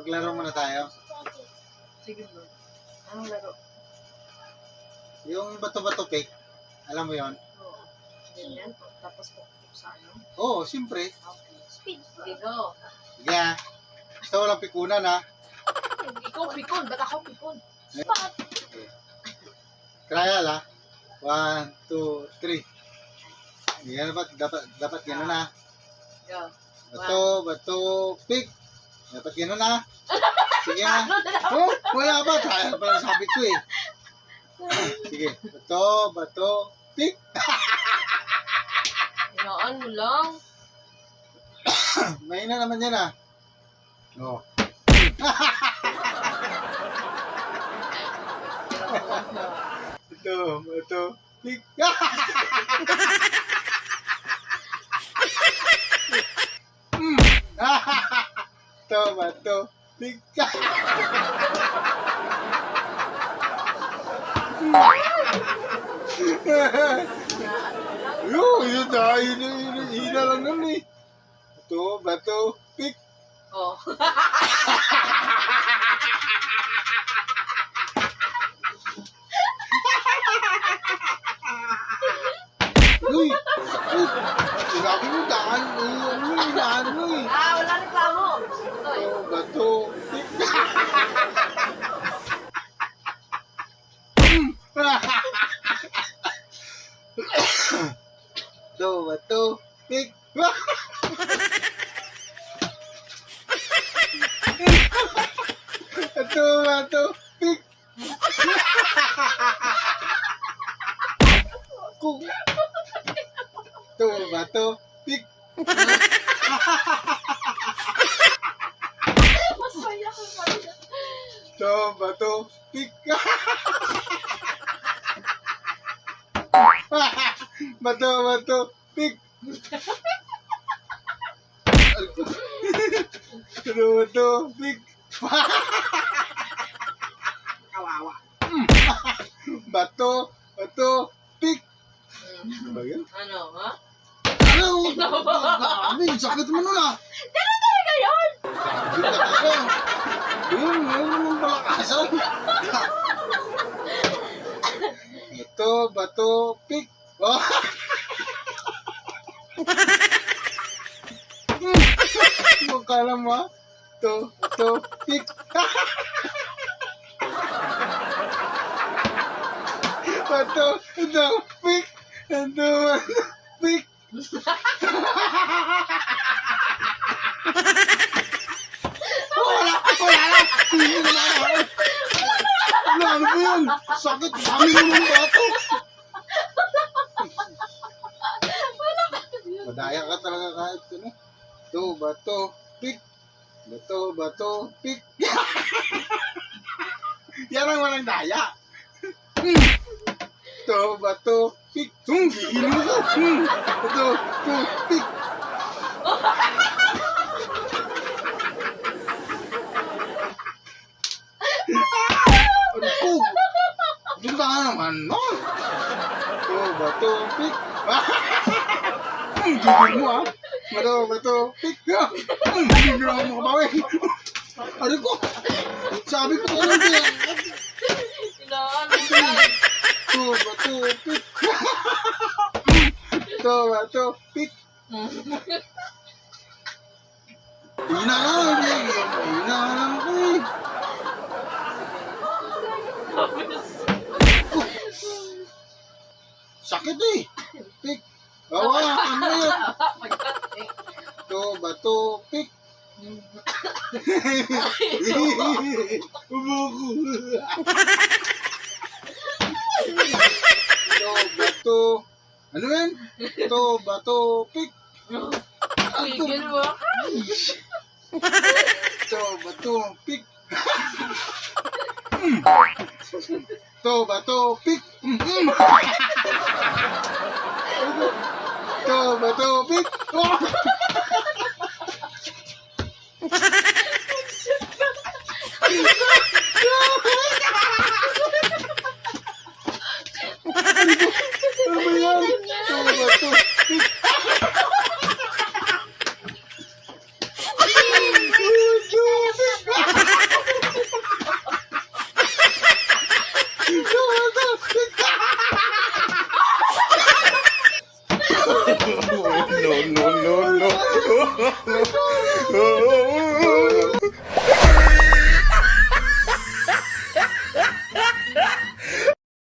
Maglaro muna tayo. Sige bro. Anong laro? Yung bato-bato pick. Alam mo yon? Oo. Ganyan. Tapos sa ano? Oo, siyempre. Okay. Speed. Sige go. Sige ah. Basta walang pikunan ha. Ikaw pikon. Ba't ako pikon? Okay. Trial ha. 1, 2, 3. Yan dapat gano'n na. Go. Bato, pick. Dapat gano'n na. Sige ha. Oh, wala ba? Trial pa lang sabi ko eh. Sige. Bato, pick. Inaan mo lang. Mahina naman yan ah. Oh. Bato, pick. Bato, pick. Yun na, hina lang nun eh. Bato, pick. Oh. Uy! Sinabi mo daan. Hinaan mo eh. Wala reklamo. Ito eh. Bato, pick. Bato, pick. Bato, pick. Bato, pick. Masaya ka pala. Bato, pick. Bato, pick. Bato, pick. Kawawa. Bato, pick. Ba yan? Ano, ha? Ano? Dami, sakit mo nun ah. Ganun talaga yun! Sabi ka talaga. Yun naman palakasan. Bato, pick. Oh. Mukala mo ah. Bato, pick. Bato, pick. Pick. Wala lang. Ano ba yun? Sakit. Dami mo ng bato. Madaya ka talaga kahit ano. Bato, pick. Bato, pick. Yan ang walang daya. Bato, pick. Gigilin mo ko. Bato, pick. Ano ko? Doon ka naman, no? Bato, pick. Gigil mo ah. Bato, pick. Gigil mo makabawi. Ano ko? Sabi ko talaga yan. Inaan mo lang. Bato, pick. Bato, pick. Hina lang ako eh. Sakit eh. Pick. Bawa, ano yun? Bato, pick. Umuko. Bato. Ano yan? Bato, pick. Tigil mo. Bato, pick. Bato, pick. Bato, pick. Ano ba yan? Bato, pick. No, no, no, no.